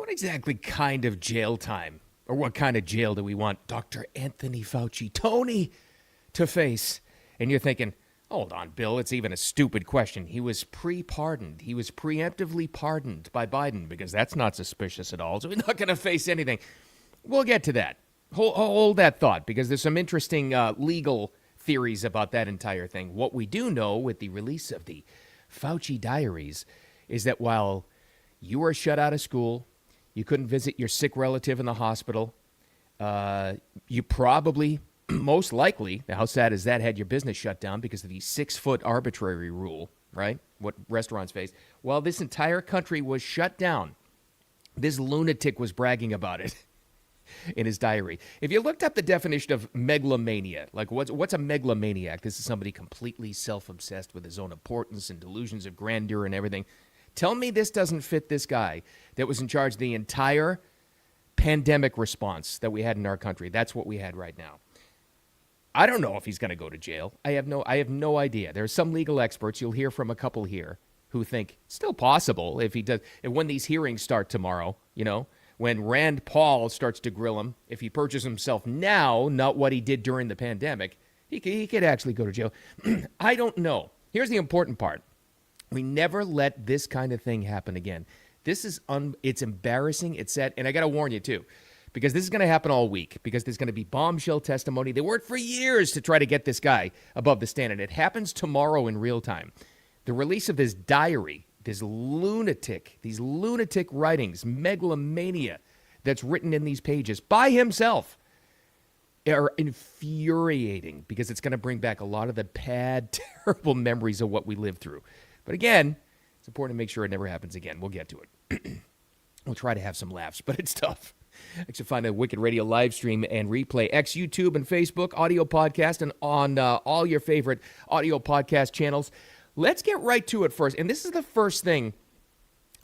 what exactly kind of jail time or what kind of jail do we want Dr. Anthony Fauci, Tony, to face? And you're thinking, hold on, Bill, it's even a stupid question. He was pre-pardoned. He was preemptively pardoned by Biden because that's not suspicious at all. So he's not going to face anything. We'll get to that. Hold that thought because there's some interesting legal theories about that entire thing. What we do know with the release of the Fauci diaries is that while you were shut out of school, you couldn't visit your sick relative in the hospital, you probably, most likely, how sad is that, had your business shut down because of the 6-foot arbitrary rule, right? What restaurants face. Well, this entire country was shut down. This lunatic was bragging about it in his diary. If you looked up the definition of megalomania, like what's a megalomaniac? This is somebody completely self-obsessed with his own importance and delusions of grandeur and everything. Tell me this doesn't fit this guy that was in charge of the entire pandemic response that we had in our country. That's what we had right now. I don't know if he's going to go to jail. I have no idea. There are some legal experts, you'll hear from a couple here, who think it's still possible if he does. And when these hearings start tomorrow, when Rand Paul starts to grill him, if he purges himself now, not what he did during the pandemic, he could actually go to jail. I don't know. Here's the important part. We never let this kind of thing happen again. This is it's embarrassing. It's sad. And I got to warn you, too, because this is going to happen all week, because there's going to be bombshell testimony. They worked for years to try to get this guy above the standard. It happens tomorrow in real time. The release of this diary, these lunatic writings, megalomania that's written in these pages by himself, are infuriating because it's going to bring back a lot of the bad, terrible memories of what we lived through. But again, it's important to make sure it never happens again. We'll get to it. We'll try to have some laughs, but it's tough. You can find the Wicked Radio live stream and replay, X, YouTube, and Facebook, audio podcast, and on all your favorite audio podcast channels. Let's get right to it first. And this is the first thing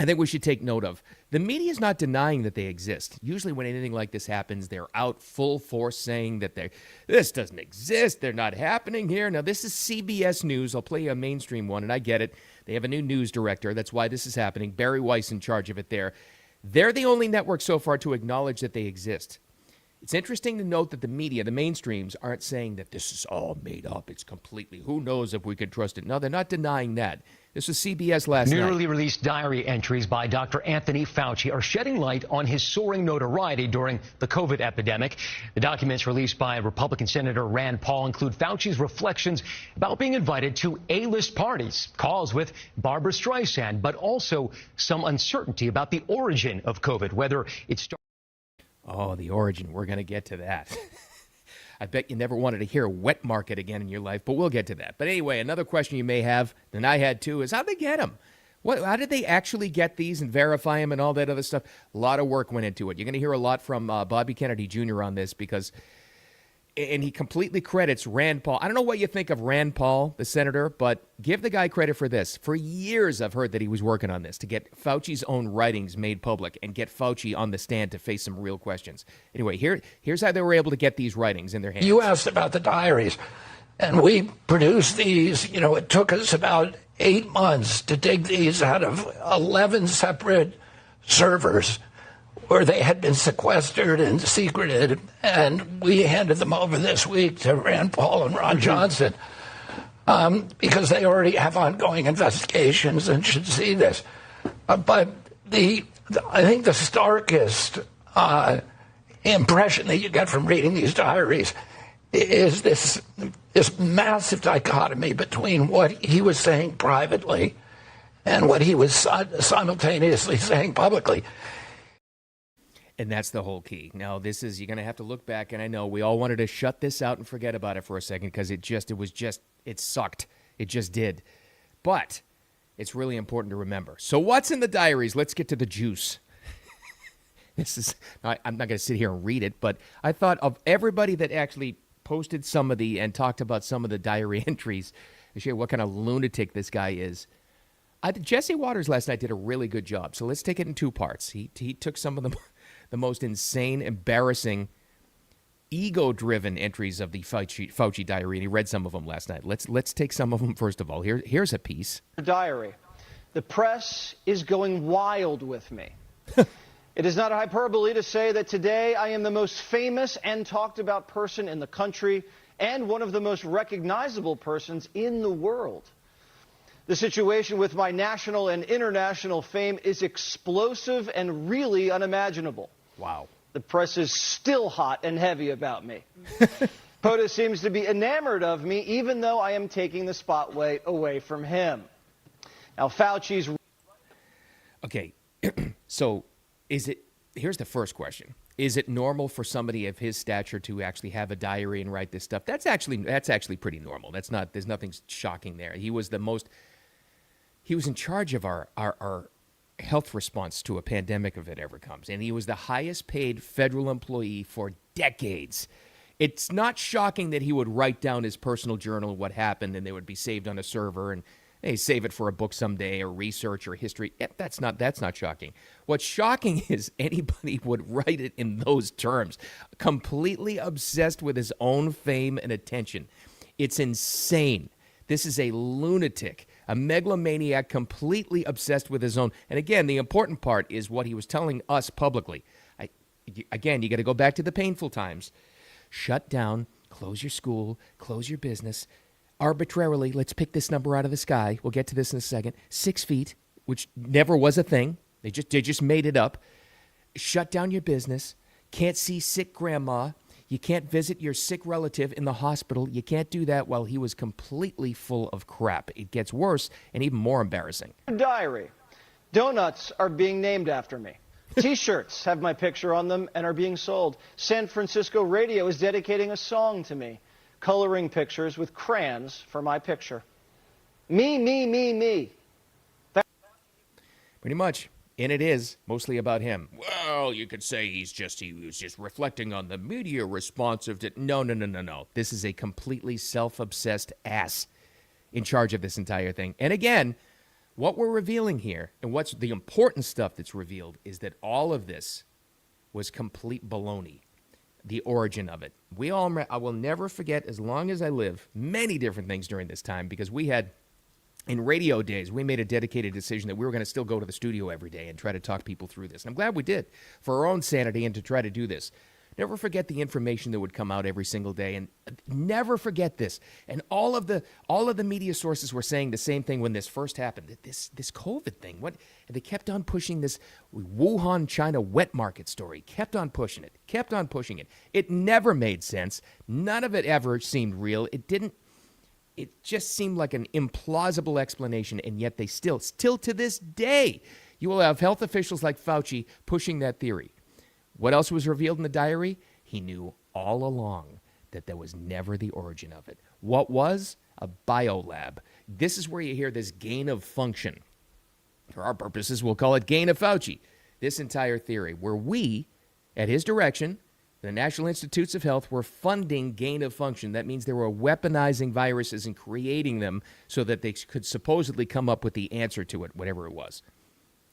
I think we should take note of. The media is not denying that they exist. Usually when anything like this happens, they're out full force saying that this doesn't exist. They're not happening here. Now, this is CBS News. I'll play you a mainstream one, and I get it. They have a new news director. That's why this is happening. Barry Weiss in charge of it there. They're the only network so far to acknowledge that they exist. It's interesting to note that the media, the mainstreams, aren't saying that this is all made up. It's completely, who knows if we could trust it. No, they're not denying that. This was CBS last night. Newly released diary entries by Dr. Anthony Fauci are shedding light on his soaring notoriety during the COVID epidemic. The documents released by Republican Senator Rand Paul include Fauci's reflections about being invited to A-list parties, calls with Barbra Streisand, but also some uncertainty about the origin of COVID, whether it started. Oh, the origin. We're going to get to that. I bet you never wanted to hear wet market again in your life, but we'll get to that. But anyway, another question you may have, and I had too, is how'd they get them? How did they actually get these and verify them and all that other stuff? A lot of work went into it. You're going to hear a lot from Bobby Kennedy Jr. on this because, and he completely credits Rand Paul. I don't know what you think of Rand Paul, the senator, but give the guy credit for this. For years, I've heard that he was working on this to get Fauci's own writings made public and get Fauci on the stand to face some real questions. Anyway, here's how they were able to get these writings in their hands. You asked about the diaries, and we produced these. It took us about 8 months to dig these out of 11 separate servers where they had been sequestered and secreted, and we handed them over this week to Rand Paul and Ron Johnson because they already have ongoing investigations and should see this. But I think the starkest impression that you get from reading these diaries is this massive dichotomy between what he was saying privately and what he was simultaneously saying publicly. And that's the whole key. Now, you're going to have to look back, and I know we all wanted to shut this out and forget about it for a second because it sucked. It just did. But it's really important to remember. So what's in the diaries? Let's get to the juice. I'm not going to sit here and read it, but I thought of everybody that actually posted and talked about some of the diary entries to share what kind of lunatic this guy is. Jesse Waters last night did a really good job. So let's take it in two parts. He took some of the most insane, embarrassing, ego-driven entries of the Fauci diary, and he read some of them last night. Let's take some of them first of all. Here's a piece. Diary. The press is going wild with me. It is not a hyperbole to say that today I am the most famous and talked about person in the country and one of the most recognizable persons in the world. The situation with my national and international fame is explosive and really unimaginable. Wow. The press is still hot and heavy about me. POTUS seems to be enamored of me, even though I am taking the spotlight away from him. Now, Fauci's... Okay, so here's the first question. Is it normal for somebody of his stature to actually have a diary and write this stuff? That's actually pretty normal. There's nothing shocking there. He was in charge of our health response to a pandemic if it ever comes. And he was the highest paid federal employee for decades. It's not shocking that he would write down his personal journal, what happened, and they would be saved on a server and hey, save it for a book someday or research or history. That's not shocking. What's shocking is anybody would write it in those terms, completely obsessed with his own fame and attention. It's insane. This is a lunatic, a megalomaniac, completely obsessed with his own. And again, the important part is what he was telling us publicly. Again, you got to go back to the painful times. Shut down, close your school, close your business. Arbitrarily, let's pick this number out of the sky. We'll get to this in a second. 6 feet, which never was a thing. They just made it up. Shut down your business. Can't see sick grandma. You can't visit your sick relative in the hospital. You can't do that while he was completely full of crap. It gets worse and even more embarrassing. Diary. Donuts are being named after me. T-shirts have my picture on them and are being sold. San Francisco radio is dedicating a song to me, coloring pictures with crayons for my picture. Me. Pretty much. And it is mostly about him. Well, you could say he was just reflecting on the media responsive to... No. This is a completely self-obsessed ass in charge of this entire thing. And again, what we're revealing here, and what's the important stuff that's revealed, is that all of this was complete baloney. The origin of it. I will never forget, as long as I live, many different things during this time, because we had... In radio days, we made a dedicated decision that we were going to still go to the studio every day and try to talk people through this. And I'm glad we did, for our own sanity and to try to do this. Never forget the information that would come out every single day, and never forget this. And all of the media sources were saying the same thing when this first happened. This COVID thing. And they kept on pushing this Wuhan, China wet market story. Kept on pushing it. It never made sense. None of it ever seemed real. It just seemed like an implausible explanation, and yet they still to this day, you will have health officials like Fauci pushing that theory. What else was revealed in the diary? He knew all along that there was never the origin of it. What was? A biolab. This is where you hear this gain of function. For our purposes, we'll call it gain of Fauci. This entire theory, where we, at his direction, the National Institutes of Health, were funding gain of function. That means they were weaponizing viruses and creating them so that they could supposedly come up with the answer to it, whatever it was.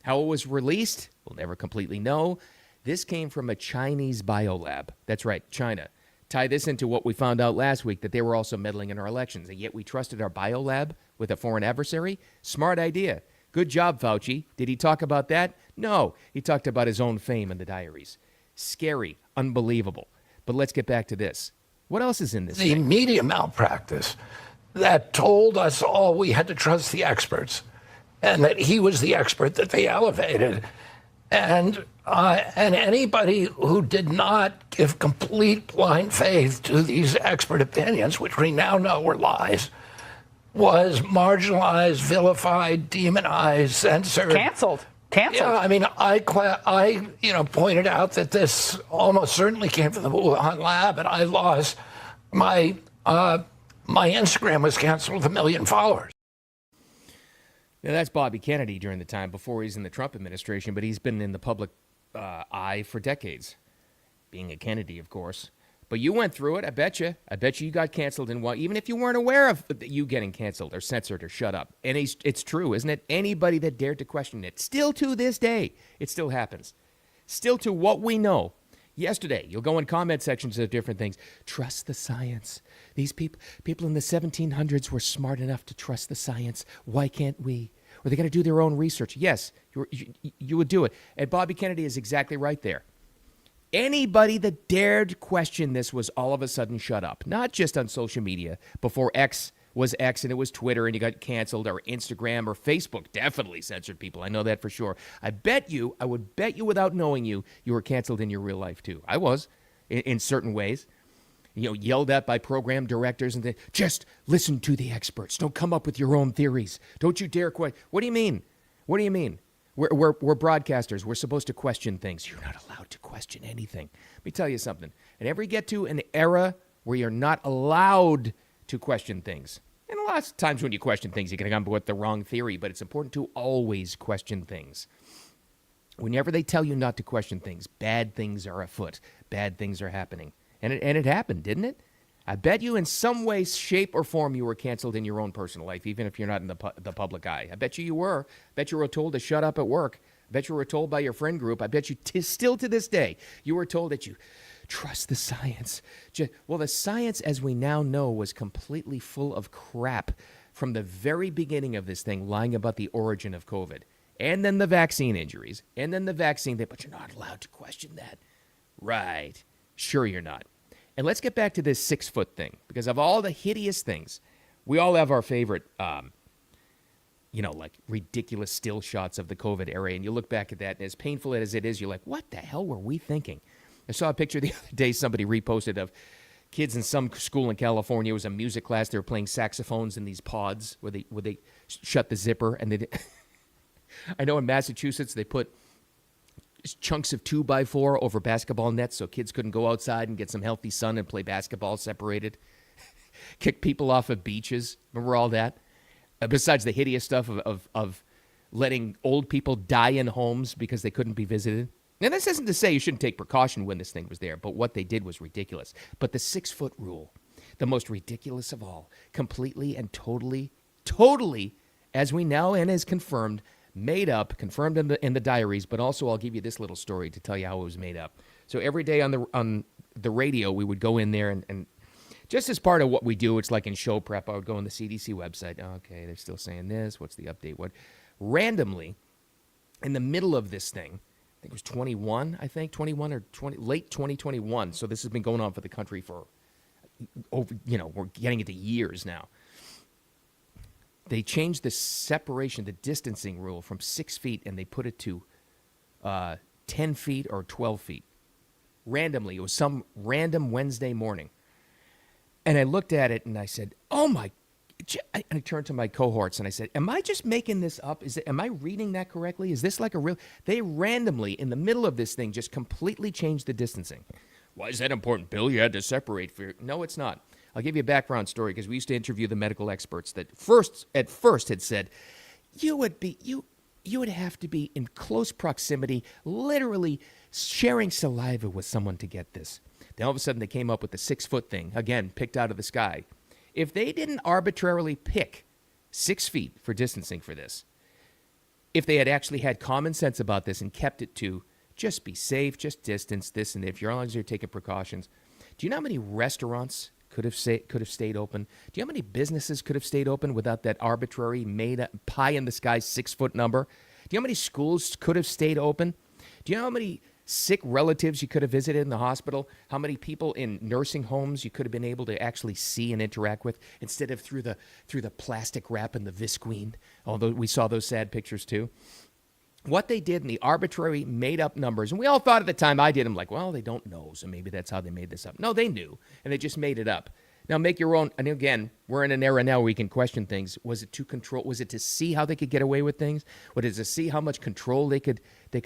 How it was released, we'll never completely know. This came from a Chinese biolab. That's right, China. Tie this into what we found out last week, that they were also meddling in our elections, and yet we trusted our biolab with a foreign adversary? Smart idea. Good job, Fauci. Did he talk about that? No. He talked about his own fame in the diaries. Scary. Unbelievable. But let's get back to this. What else is in this The thing? media malpractice that told us all we had to trust the experts, and that he was the expert that they elevated. And anybody who did not give complete blind faith to these expert opinions, which we now know were lies, was marginalized, vilified, demonized, censored. Canceled. Yeah, I mean, I pointed out that this almost certainly came from the Wuhan lab, and I lost my Instagram was canceled with 1 million followers. Now, that's Bobby Kennedy during the time before he's in the Trump administration, but he's been in the public eye for decades, being a Kennedy, of course. But you went through it, I bet you. I bet you got canceled in one, even if you weren't aware of you getting canceled or censored or shut up. And it's true, isn't it? Anybody that dared to question it, still to this day, it still happens. Still to what we know. Yesterday, you'll go in comment sections of different things. Trust the science. These people in the 1700s were smart enough to trust the science. Why can't we? Or they got to do their own research. Yes, you would do it. And Bobby Kennedy is exactly right there. Anybody that dared question this was all of a sudden shut up. Not just on social media. Before X was X and it was Twitter and you got canceled, or Instagram or Facebook definitely censored people. I know that for sure. I would bet you without knowing you were canceled in your real life too. I was in certain ways. Yelled at by program directors and just listen to the experts. Don't come up with your own theories. Don't you dare question. What do you mean? What do you mean? We're broadcasters. We're supposed to question things. You're not allowed to question anything. Let me tell you something. And ever get to an era where you're not allowed to question things. And a lot of times when you question things, you're going to come up with the wrong theory, but it's important to always question things. Whenever they tell you not to question things, bad things are afoot. Bad things are happening. And it happened, didn't it? I bet you in some way, shape, or form you were canceled in your own personal life, even if you're not in the public eye. I bet you were. I bet you were told to shut up at work. I bet you were told by your friend group. I bet you still to this day, you were told that you trust the science. Well, the science, as we now know, was completely full of crap from the very beginning of this thing, lying about the origin of COVID. And then the vaccine injuries. And then the vaccine thing. But you're not allowed to question that. Right. Sure you're not. And let's get back to this 6 foot thing, because of all the hideous things, we all have our favorite, like ridiculous still shots of the COVID era. And you look back at that, and as painful as it is, you're like, what the hell were we thinking? I saw a picture the other day somebody reposted of kids in some school in California. It was a music class. They were playing saxophones in these pods where they shut the zipper. And I know in Massachusetts they put chunks of 2x4 over basketball nets so kids couldn't go outside and get some healthy sun and play basketball separated. Kick people off of beaches. Remember all that? Besides the hideous stuff of letting old people die in homes because they couldn't be visited. Now, this isn't to say you shouldn't take precaution when this thing was there, but what they did was ridiculous. But the 6 foot rule, the most ridiculous of all, completely and totally, as we know and is confirmed, made up, confirmed in the diaries, but also I'll give you this little story to tell you how it was made up. So every day on the radio, we would go in there and just as part of what we do, it's like in show prep, I would go on the CDC website. Okay, they're still saying this. What's the update? What? Randomly, in the middle of this thing, I think it was 21 or 20, late 2021. So this has been going on for the country for over, we're getting into years now. They changed the separation, the distancing rule from 6 feet, and they put it to 10 feet or 12 feet. Randomly. It was some random Wednesday morning. And I looked at it and I said, oh my, and I turned to my cohorts and I said, am I just making this up? Am I reading that correctly? Is this like a real, they randomly in the middle of this thing just completely changed the distancing. Why is that important, Bill? You had to separate for, no, it's not. I'll give you a background story because we used to interview the medical experts that at first had said, you would have to be in close proximity, literally sharing saliva with someone to get this. Then all of a sudden they came up with the 6 foot thing, again, picked out of the sky. If they didn't arbitrarily pick 6 feet for distancing for this, if they had actually had common sense about this and kept it to just be safe, just distance, this and if you're as long as you're taking precautions. Do you know how many restaurants could have stayed open? Do you know how many businesses could have stayed open without that arbitrary made up pie in the sky 6 foot number? Do you know how many schools could have stayed open? Do you know how many sick relatives you could have visited in the hospital? How many people in nursing homes you could have been able to actually see and interact with instead of through the plastic wrap and the visqueen? Although we saw those sad pictures too. What they did in the arbitrary made up numbers, and we all thought at the time, I did, I'm like, well, they don't know, so maybe that's how they made this up. No, they knew, and they just made it up. Now make your own, and again, we're in an era now where we can question things. Was it to control, was it to see how they could get away with things? Was it to see how much control they could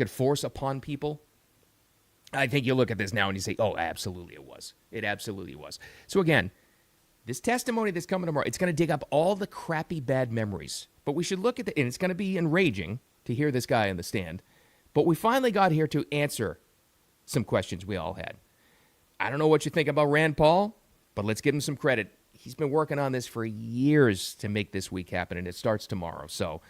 force upon people? I think you look at this now and you say, oh, absolutely it was. It absolutely was. So again, this testimony that's coming tomorrow, it's going to dig up all the crappy bad memories. But we should look at and it's going to be enraging to hear this guy on the stand. But we finally got here to answer some questions we all had. I don't know what you think about Rand Paul, but let's give him some credit. He's been working on this for years to make this week happen, and it starts tomorrow. So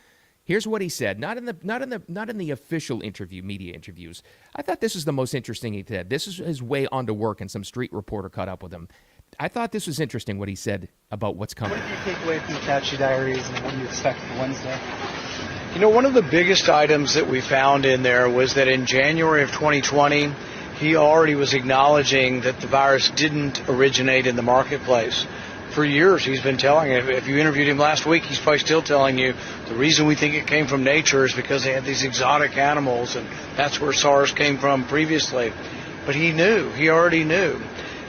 here's what he said, not in the official media interviews. I thought this was the most interesting he said. This is his way onto work, and some street reporter caught up with him. I thought this was interesting what he said about what's coming. What did you take away from the Fauci diaries, and what do you expect for Wednesday? You know, one of the biggest items that we found in there was that in January of 2020, he already was acknowledging that the virus didn't originate in the marketplace. For years, he's been telling, if you interviewed him last week, he's probably still telling you the reason we think it came from nature is because they had these exotic animals, and that's where SARS came from previously. But he already knew.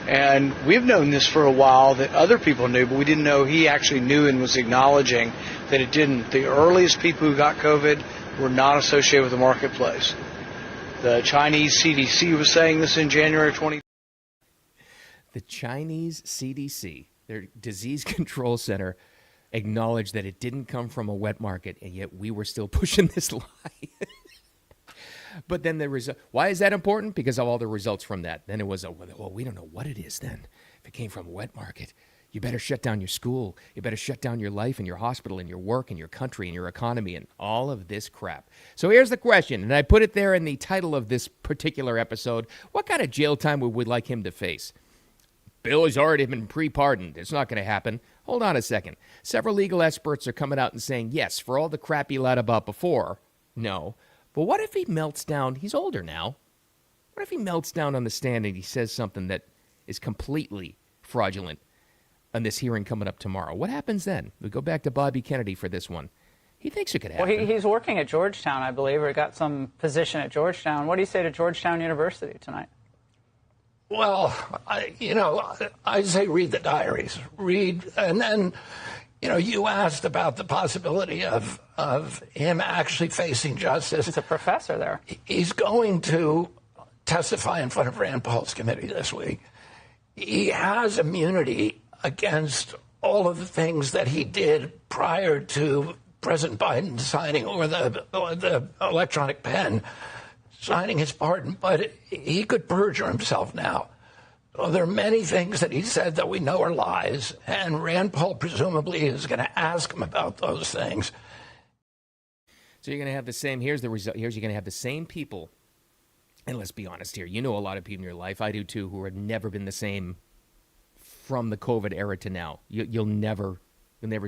And we've known this for a while, that other people knew, but we didn't know he actually knew and was acknowledging that it didn't. The earliest people who got COVID were not associated with the marketplace. The Chinese CDC was saying this in January 2020. The Chinese CDC, their disease control center, acknowledged that it didn't come from a wet market, and yet we were still pushing this lie. But then why is that important? Because of all the results from that. Then it was, well, we don't know what it is then. If it came from a wet market, you better shut down your school. You better shut down your life and your hospital and your work and your country and your economy and all of this crap. So here's the question, and I put it there in the title of this particular episode. What kind of jail time would we like him to face? Bill has already been pre-pardoned. It's not going to happen. Hold on a second. Several legal experts are coming out and saying, yes, for all the crap he lied about before, no. But what if he melts down? He's older now. What if he melts down on the stand and he says something that is completely fraudulent on this hearing coming up tomorrow? What happens then? We go back to Bobby Kennedy for this one. He thinks it could happen. Well, he's working at Georgetown, I believe, or he got some position at Georgetown. What do you say to Georgetown University tonight? Well, I say read the diaries. Read, and then, you asked about the possibility of him actually facing justice. He's a professor there. He's going to testify in front of Rand Paul's committee this week. He has immunity against all of the things that he did prior to President Biden signing, or the electronic pen signing his pardon, but he could perjure himself now. So there are many things that he said that we know are lies, and Rand Paul presumably is going to ask him about those things. So you're going to have the same, here's the result, you're going to have the same people, and let's be honest here, you know a lot of people in your life, I do too, who have never been the same from the COVID era to now. You'll never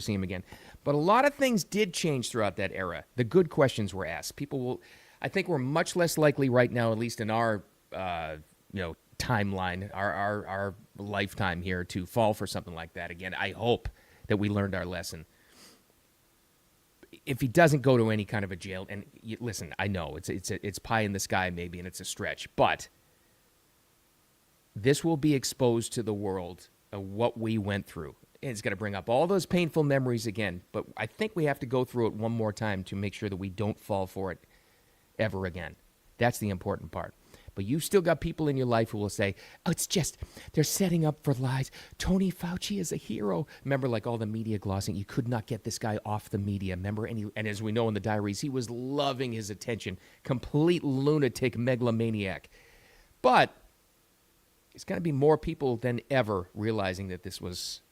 see them again. But a lot of things did change throughout that era. The good questions were asked. I think we're much less likely right now, at least in our, timeline, our lifetime here, to fall for something like that again. I hope that we learned our lesson. If he doesn't go to any kind of a jail, and listen, I know it's pie in the sky maybe, and it's a stretch, but this will be exposed to the world of what we went through. It's going to bring up all those painful memories again, but I think we have to go through it one more time to make sure that we don't fall for it ever again. That's the important part. But you've still got people in your life who will say, oh, it's just, they're setting up for lies. Tony Fauci is a hero. Remember, like all the media glossing, you could not get this guy off the media. Remember, and as we know in the diaries, he was loving his attention. Complete lunatic megalomaniac. But it's going to be more people than ever realizing that this was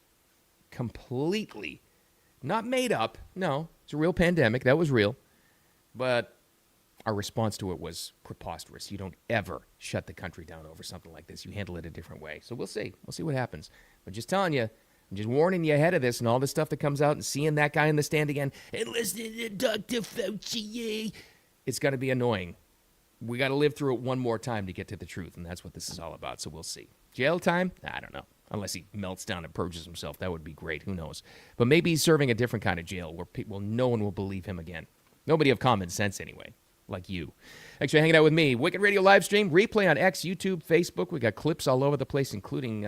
completely not made up. No, it's a real pandemic. That was real. But our response to it was preposterous. You don't ever shut the country down over something like this. You handle it a different way. So we'll see. We'll see what happens. But just telling you, I'm just warning you ahead of this and all this stuff that comes out and seeing that guy in the stand again and listening to Dr. Fauci. It's going to be annoying. We got to live through it one more time to get to the truth, and that's what this is all about. So we'll see. Jail time? I don't know. Unless he melts down and purges himself. That would be great. Who knows? But maybe he's serving a different kind of jail where no one will believe him again. Nobody of common sense anyway. Like you. Thanks for hanging out with me. Wicked Radio live stream, replay on X, YouTube, Facebook. We got clips all over the place, including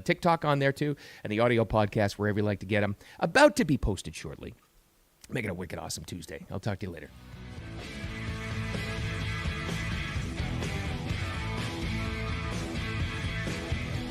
TikTok on there too, and the audio podcast wherever you like to get them. About to be posted shortly. Make it a wicked awesome Tuesday. I'll talk to you later.